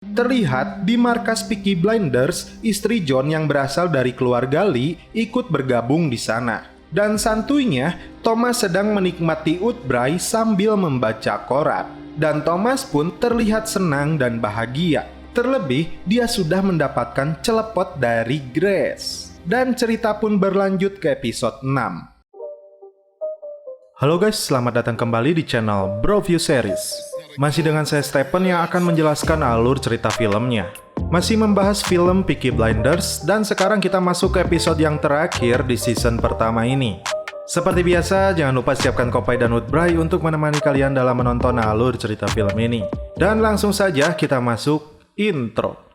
Terlihat di markas Peaky Blinders, istri John yang berasal dari keluarga Lee ikut bergabung di sana. Dan santuinya, Thomas sedang menikmati Woodbury sambil membaca koran. Dan Thomas pun terlihat senang dan bahagia. Terlebih, dia sudah mendapatkan celepot dari Grace. Dan cerita pun berlanjut ke episode 6. Halo guys, selamat datang kembali di channel Broview Series. Masih dengan saya Stephen yang akan menjelaskan alur cerita filmnya. Masih membahas film Peaky Blinders, dan sekarang kita masuk ke episode yang terakhir di season pertama ini. Seperti biasa, jangan lupa siapkan kopi dan Woodbury untuk menemani kalian dalam menonton alur cerita film ini. Dan langsung saja kita masuk intro.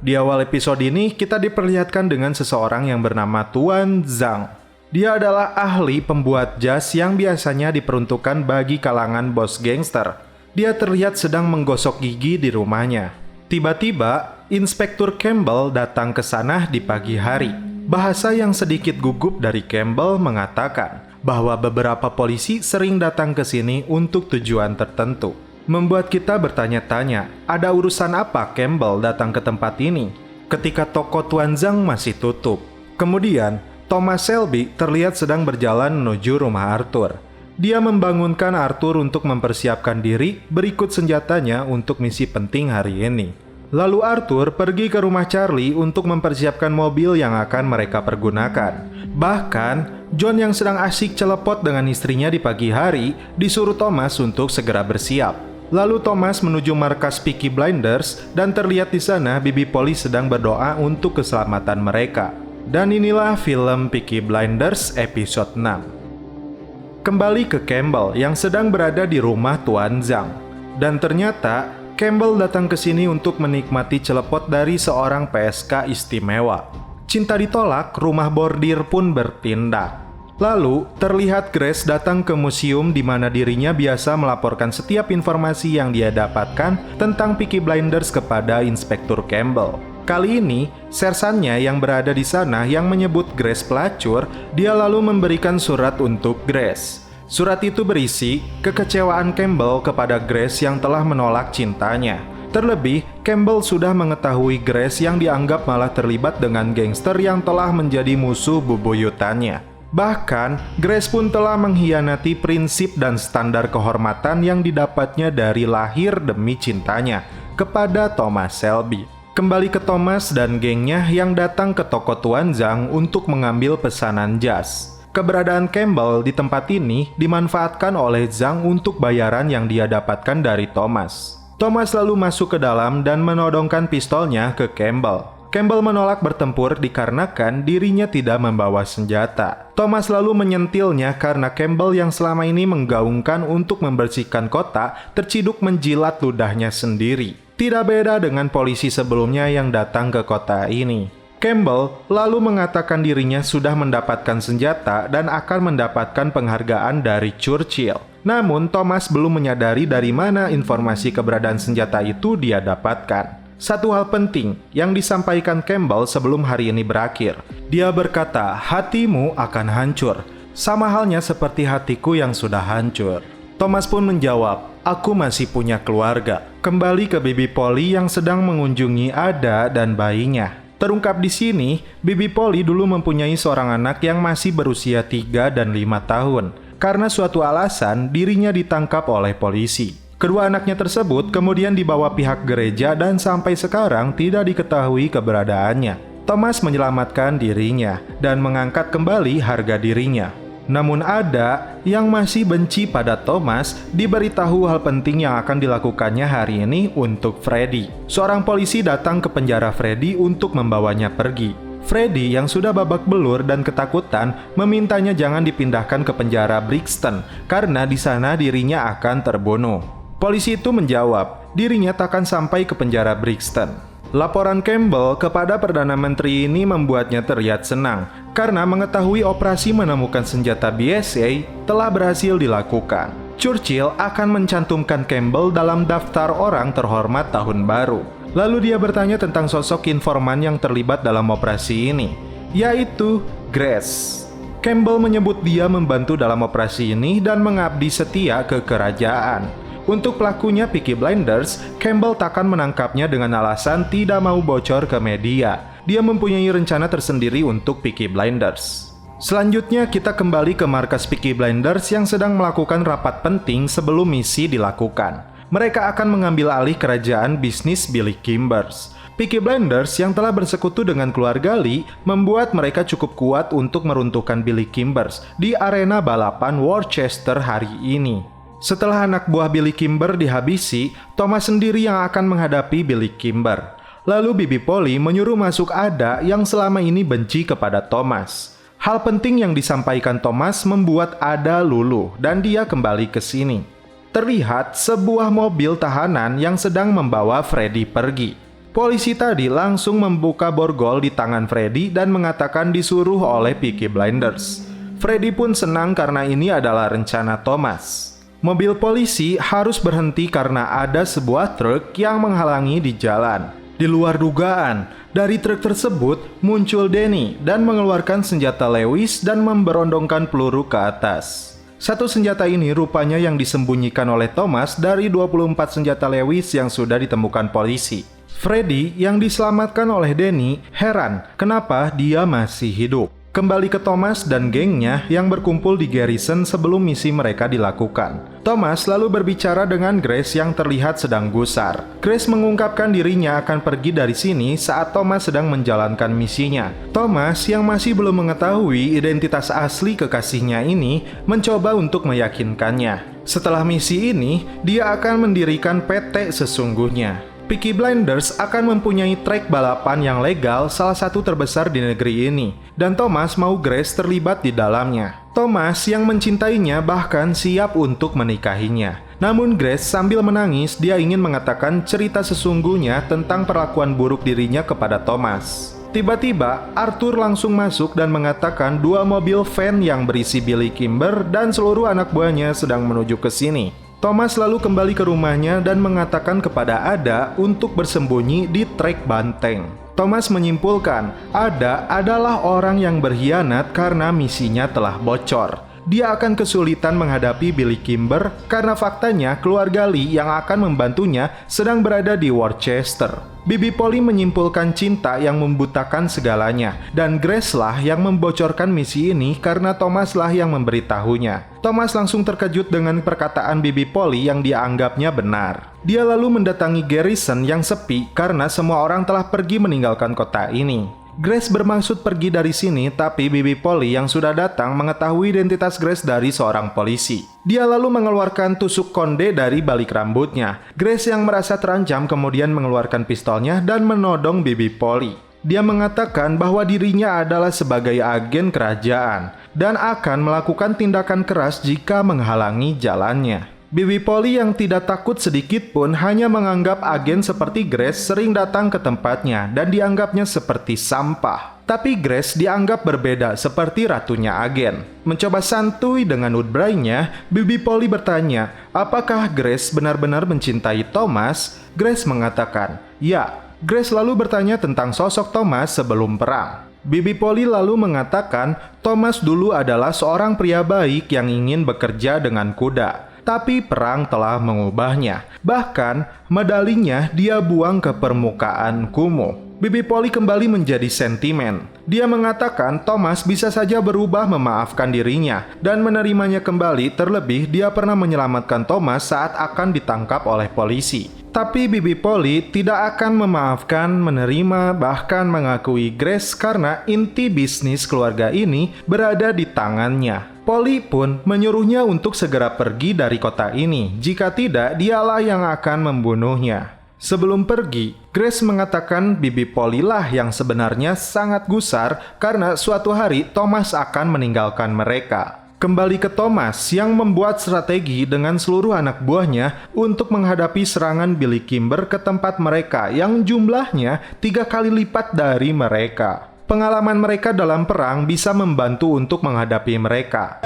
Di awal episode ini, kita diperlihatkan dengan seseorang yang bernama Tuan Zhang. Dia adalah ahli pembuat jas yang biasanya diperuntukkan bagi kalangan bos gangster. Dia terlihat sedang menggosok gigi di rumahnya. Tiba-tiba, Inspektur Campbell datang ke sana di pagi hari. Bahasa yang sedikit gugup dari Campbell mengatakan bahwa beberapa polisi sering datang ke sini untuk tujuan tertentu. Membuat kita bertanya-tanya, ada urusan apa Campbell datang ke tempat ini ketika toko Tuan Zhang masih tutup. Kemudian, Thomas Shelby terlihat sedang berjalan menuju rumah Arthur. Dia membangunkan Arthur untuk mempersiapkan diri berikut senjatanya untuk misi penting hari ini. Lalu Arthur pergi ke rumah Charlie untuk mempersiapkan mobil yang akan mereka pergunakan. Bahkan, John yang sedang asyik celepot dengan istrinya di pagi hari disuruh Thomas untuk segera bersiap. Lalu Thomas menuju markas Peaky Blinders dan terlihat di sana Bibi Polly sedang berdoa untuk keselamatan mereka. Dan inilah film Peaky Blinders episode 6. Kembali ke Campbell yang sedang berada di rumah Tuan Zhang. Dan ternyata Campbell datang ke sini untuk menikmati celepot dari seorang PSK istimewa. Cinta ditolak, rumah bordir pun bertindak. Lalu, terlihat Grace datang ke museum di mana dirinya biasa melaporkan setiap informasi yang dia dapatkan tentang Peaky Blinders kepada Inspektur Campbell. Kali ini, sersannya yang berada di sana yang menyebut Grace pelacur, dia lalu memberikan surat untuk Grace. Surat itu berisi kekecewaan Campbell kepada Grace yang telah menolak cintanya. Terlebih, Campbell sudah mengetahui Grace yang dianggap malah terlibat dengan gangster yang telah menjadi musuh bebuyutannya. Bahkan, Grace pun telah mengkhianati prinsip dan standar kehormatan yang didapatnya dari lahir demi cintanya kepada Thomas Shelby. Kembali ke Thomas dan gengnya yang datang ke toko Tuan Zhang untuk mengambil pesanan jas. Keberadaan Campbell di tempat ini dimanfaatkan oleh Zhang untuk bayaran yang dia dapatkan dari Thomas. Thomas lalu masuk ke dalam dan menodongkan pistolnya ke Campbell. Campbell menolak bertempur dikarenakan dirinya tidak membawa senjata. Thomas lalu menyentilnya karena Campbell yang selama ini menggaungkan untuk membersihkan kota terciduk menjilat ludahnya sendiri. Tidak beda dengan polisi sebelumnya yang datang ke kota ini. Campbell lalu mengatakan dirinya sudah mendapatkan senjata dan akan mendapatkan penghargaan dari Churchill. Namun Thomas belum menyadari dari mana informasi keberadaan senjata itu dia dapatkan. Satu hal penting yang disampaikan Campbell sebelum hari ini berakhir. Dia berkata, hatimu akan hancur, sama halnya seperti hatiku yang sudah hancur. Thomas pun menjawab, aku masih punya keluarga. Kembali ke Bibi Polly yang sedang mengunjungi Ada dan bayinya. Terungkap di sini, Bibi Polly dulu mempunyai seorang anak yang masih berusia 3 dan 5 tahun. Karena suatu alasan, dirinya ditangkap oleh polisi. Kedua anaknya tersebut kemudian dibawa pihak gereja dan sampai sekarang tidak diketahui keberadaannya. Thomas menyelamatkan dirinya dan mengangkat kembali harga dirinya. Namun Ada yang masih benci pada Thomas diberitahu hal penting yang akan dilakukannya hari ini untuk Freddy. Seorang polisi datang ke penjara Freddy untuk membawanya pergi. Freddy yang sudah babak belur dan ketakutan memintanya jangan dipindahkan ke penjara Brixton karena di sana dirinya akan terbunuh. Polisi itu menjawab, dirinya takkan sampai ke penjara Brixton. Laporan Campbell kepada Perdana Menteri ini membuatnya terlihat senang, karena mengetahui operasi menemukan senjata BSA telah berhasil dilakukan. Churchill akan mencantumkan Campbell dalam daftar orang terhormat tahun baru. Lalu dia bertanya tentang sosok informan yang terlibat dalam operasi ini, yaitu Grace. Campbell menyebut dia membantu dalam operasi ini dan mengabdi setia ke kerajaan. Untuk pelakunya Peaky Blinders, Campbell takkan menangkapnya dengan alasan tidak mau bocor ke media. Dia mempunyai rencana tersendiri untuk Peaky Blinders. Selanjutnya kita kembali ke markas Peaky Blinders yang sedang melakukan rapat penting sebelum misi dilakukan. Mereka akan mengambil alih kerajaan bisnis Billy Kimbers. Peaky Blinders yang telah bersekutu dengan keluarga Lee membuat mereka cukup kuat untuk meruntuhkan Billy Kimbers di arena balapan Worcester hari ini. Setelah anak buah Billy Kimber dihabisi, Thomas sendiri yang akan menghadapi Billy Kimber. Lalu Bibi Polly menyuruh masuk Ada yang selama ini benci kepada Thomas. Hal penting yang disampaikan Thomas membuat Ada luluh dan dia kembali ke sini. Terlihat sebuah mobil tahanan yang sedang membawa Freddy pergi. Polisi tadi langsung membuka borgol di tangan Freddy dan mengatakan disuruh oleh Peaky Blinders. Freddy pun senang karena ini adalah rencana Thomas. Mobil polisi harus berhenti karena ada sebuah truk yang menghalangi di jalan. Di luar dugaan, dari truk tersebut muncul Danny dan mengeluarkan senjata Lewis dan memberondongkan peluru ke atas. Satu senjata ini rupanya yang disembunyikan oleh Thomas dari 24 senjata Lewis yang sudah ditemukan polisi. Freddy yang diselamatkan oleh Danny heran kenapa dia masih hidup. Kembali ke Thomas dan gengnya yang berkumpul di garrison sebelum misi mereka dilakukan. Thomas lalu berbicara dengan Grace yang terlihat sedang gusar. Grace mengungkapkan dirinya akan pergi dari sini saat Thomas sedang menjalankan misinya. Thomas yang masih belum mengetahui identitas asli kekasihnya ini mencoba untuk meyakinkannya. Setelah misi ini, dia akan mendirikan PT sesungguhnya. Peaky Blinders akan mempunyai trek balapan yang legal salah satu terbesar di negeri ini, dan Thomas mau Grace terlibat di dalamnya. Thomas yang mencintainya bahkan siap untuk menikahinya. Namun Grace sambil menangis, dia ingin mengatakan cerita sesungguhnya tentang perlakuan buruk dirinya kepada Thomas. Tiba-tiba, Arthur langsung masuk dan mengatakan 2 mobil van yang berisi Billy Kimber dan seluruh anak buahnya sedang menuju ke sini. Thomas lalu kembali ke rumahnya dan mengatakan kepada Ada untuk bersembunyi di trek banteng. Thomas menyimpulkan, Ada adalah orang yang berkhianat karena misinya telah bocor. Dia akan kesulitan menghadapi Billy Kimber karena faktanya keluarga Lee yang akan membantunya sedang berada di Worcester. Bibi Polly menyimpulkan cinta yang membutakan segalanya, dan Grace lah yang membocorkan misi ini karena Thomas lah yang memberitahunya. Thomas langsung terkejut dengan perkataan Bibi Polly yang dia anggapnya benar. Dia lalu mendatangi garrison yang sepi karena semua orang telah pergi meninggalkan kota ini. Grace bermaksud pergi dari sini, tapi Bibi Polly yang sudah datang mengetahui identitas Grace dari seorang polisi. Dia lalu mengeluarkan tusuk konde dari balik rambutnya. Grace yang merasa terancam kemudian mengeluarkan pistolnya dan menodong Bibi Polly. Dia mengatakan bahwa dirinya adalah sebagai agen kerajaan dan akan melakukan tindakan keras jika menghalangi jalannya. Bibi Polly yang tidak takut sedikit pun hanya menganggap agen seperti Grace sering datang ke tempatnya dan dianggapnya seperti sampah. Tapi Grace dianggap berbeda seperti ratunya agen. Mencoba santuy dengan udbrainya, Bibi Polly bertanya, apakah Grace benar-benar mencintai Thomas? Grace mengatakan, ya. Grace lalu bertanya tentang sosok Thomas sebelum perang. Bibi Polly lalu mengatakan, Thomas dulu adalah seorang pria baik yang ingin bekerja dengan kuda. Tapi perang telah mengubahnya. Bahkan, medalinya dia buang ke permukaan kumuh. Bibi Polly kembali menjadi sentimen. Dia mengatakan Thomas bisa saja berubah memaafkan dirinya dan menerimanya kembali, terlebih dia pernah menyelamatkan Thomas saat akan ditangkap oleh polisi. Tapi Bibi Polly tidak akan memaafkan, menerima, bahkan mengakui Grace karena inti bisnis keluarga ini berada di tangannya. Polly pun menyuruhnya untuk segera pergi dari kota ini. Jika tidak, dialah yang akan membunuhnya. Sebelum pergi, Grace mengatakan Bibi Polly lah yang sebenarnya sangat gusar karena suatu hari Thomas akan meninggalkan mereka. Kembali ke Thomas yang membuat strategi dengan seluruh anak buahnya untuk menghadapi serangan Billy Kimber ke tempat mereka yang jumlahnya 3 kali lipat dari mereka. Pengalaman mereka dalam perang bisa membantu untuk menghadapi mereka.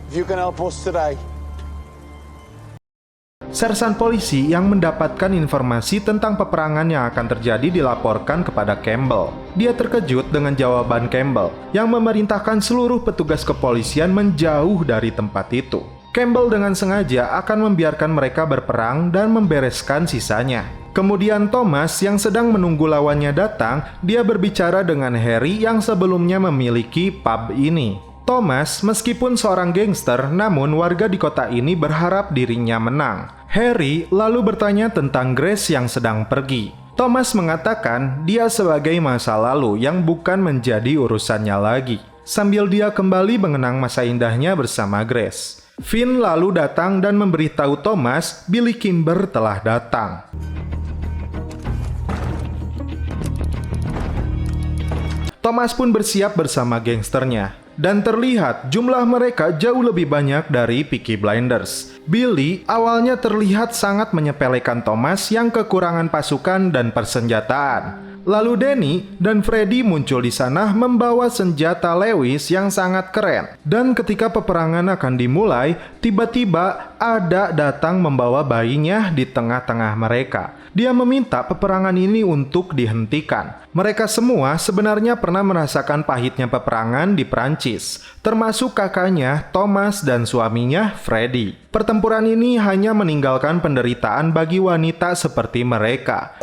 If you can help us today. Sersan polisi yang mendapatkan informasi tentang peperangan yang akan terjadi dilaporkan kepada Campbell. Dia terkejut dengan jawaban Campbell yang memerintahkan seluruh petugas kepolisian menjauh dari tempat itu. Campbell dengan sengaja akan membiarkan mereka berperang dan membereskan sisanya. Kemudian Thomas yang sedang menunggu lawannya datang, dia berbicara dengan Harry yang sebelumnya memiliki pub ini. Thomas meskipun seorang gangster, namun warga di kota ini berharap dirinya menang. Harry lalu bertanya tentang Grace yang sedang pergi. Thomas mengatakan dia sebagai masa lalu yang bukan menjadi urusannya lagi, sambil dia kembali mengenang masa indahnya bersama Grace. Finn lalu datang dan memberitahu Thomas Billy Kimber telah datang. Thomas pun bersiap bersama gangsternya. Dan terlihat jumlah mereka jauh lebih banyak dari Peaky Blinders. Billy awalnya terlihat sangat menyepelekan Thomas yang kekurangan pasukan dan persenjataan. Lalu Danny dan Freddy muncul di sana membawa senjata Lewis yang sangat keren. Dan ketika peperangan akan dimulai, tiba-tiba ada datang membawa bayinya di tengah-tengah mereka. Dia meminta peperangan ini untuk dihentikan. Mereka semua sebenarnya pernah merasakan pahitnya peperangan di Prancis, termasuk kakaknya Thomas dan suaminya Freddy. Pertempuran ini hanya meninggalkan penderitaan bagi wanita seperti mereka.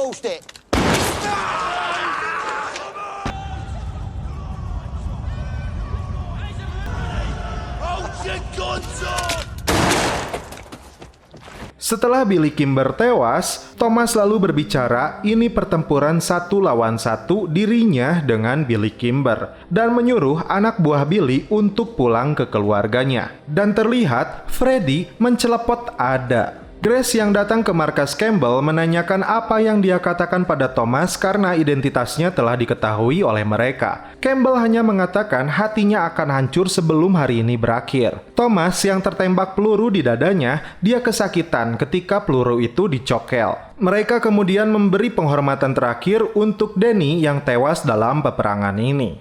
Setelah Billy Kimber tewas, Thomas lalu berbicara ini pertempuran 1 lawan 1 dirinya dengan Billy Kimber dan menyuruh anak buah Billy untuk pulang ke keluarganya. Dan terlihat Freddy mencelepot ada. Grace yang datang ke markas Campbell menanyakan apa yang dia katakan pada Thomas karena identitasnya telah diketahui oleh mereka. Campbell hanya mengatakan hatinya akan hancur sebelum hari ini berakhir. Thomas yang tertembak peluru di dadanya, dia kesakitan ketika peluru itu dicokel. Mereka kemudian memberi penghormatan terakhir untuk Danny yang tewas dalam peperangan ini.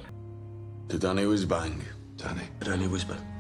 To Danny was bang. Danny was bang.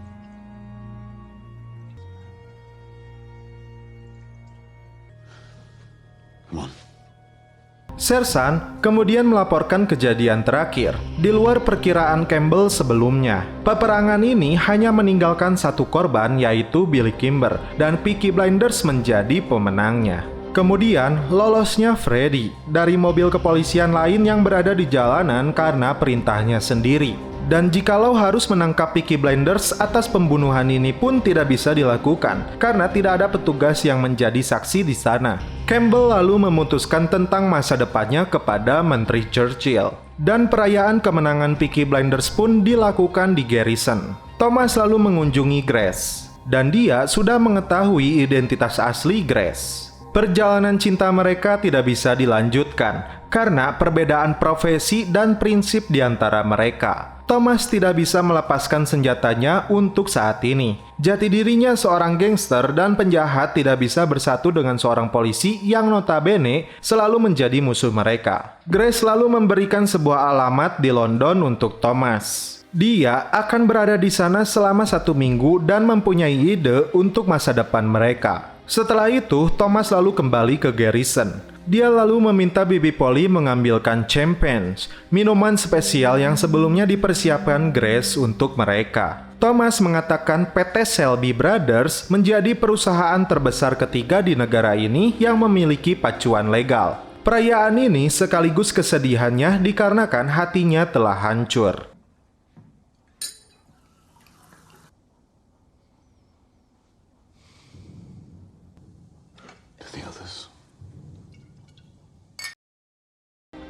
Sersan kemudian melaporkan kejadian terakhir. Di luar perkiraan Campbell sebelumnya, peperangan ini hanya meninggalkan 1 korban yaitu Billy Kimber dan Peaky Blinders menjadi pemenangnya. Kemudian lolosnya Freddy dari mobil kepolisian lain yang berada di jalanan karena perintahnya sendiri. Dan jikalau harus menangkap Peaky Blinders atas pembunuhan ini pun tidak bisa dilakukan karena tidak ada petugas yang menjadi saksi di sana. Campbell lalu memutuskan tentang masa depannya kepada Menteri Churchill. Dan perayaan kemenangan Peaky Blinders pun dilakukan di Garrison. Thomas lalu mengunjungi Grace dan dia sudah mengetahui identitas asli Grace. Perjalanan cinta mereka tidak bisa dilanjutkan karena perbedaan profesi dan prinsip di antara mereka. Thomas tidak bisa melepaskan senjatanya untuk saat ini. Jati dirinya seorang gangster dan penjahat tidak bisa bersatu dengan seorang polisi yang notabene selalu menjadi musuh mereka. Grace lalu memberikan sebuah alamat di London untuk Thomas. Dia akan berada di sana selama 1 minggu dan mempunyai ide untuk masa depan mereka. Setelah itu, Thomas lalu kembali ke Garrison. Dia lalu meminta Bibi Polly mengambilkan champagne, minuman spesial yang sebelumnya dipersiapkan Grace untuk mereka. Thomas mengatakan PT Selby Brothers menjadi perusahaan terbesar ketiga di negara ini yang memiliki pacuan legal. Perayaan ini sekaligus kesedihannya dikarenakan hatinya telah hancur.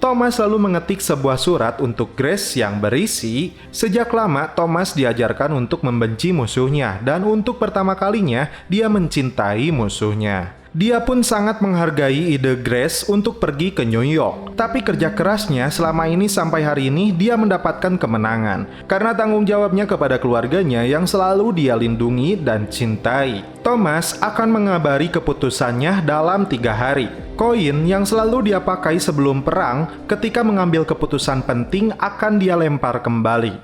Thomas lalu mengetik sebuah surat untuk Grace yang berisi, sejak lama Thomas diajarkan untuk membenci musuhnya dan untuk pertama kalinya dia mencintai musuhnya. Dia pun sangat menghargai ide Grace untuk pergi ke New York. Tapi kerja kerasnya selama ini sampai hari ini dia mendapatkan kemenangan karena tanggung jawabnya kepada keluarganya yang selalu dia lindungi dan cintai. Thomas akan mengabari keputusannya dalam 3 hari. Koin yang selalu dia pakai sebelum perang ketika mengambil keputusan penting akan dia lempar kembali.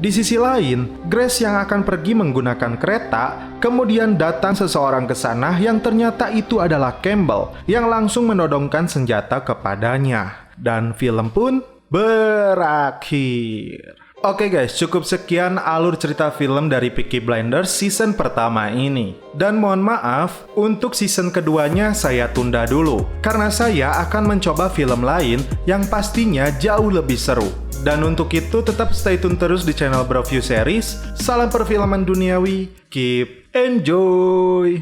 Di sisi lain, Grace yang akan pergi menggunakan kereta, kemudian datang seseorang ke sana yang ternyata itu adalah Campbell yang langsung menodongkan senjata kepadanya. Dan film pun berakhir. Oke guys, cukup sekian alur cerita film dari Peaky Blinders season pertama ini. Dan mohon maaf, untuk season keduanya saya tunda dulu, karena saya akan mencoba film lain yang pastinya jauh lebih seru. Dan untuk itu tetap stay tune terus di channel Broview Series. Salam perfilman duniawi, keep enjoy!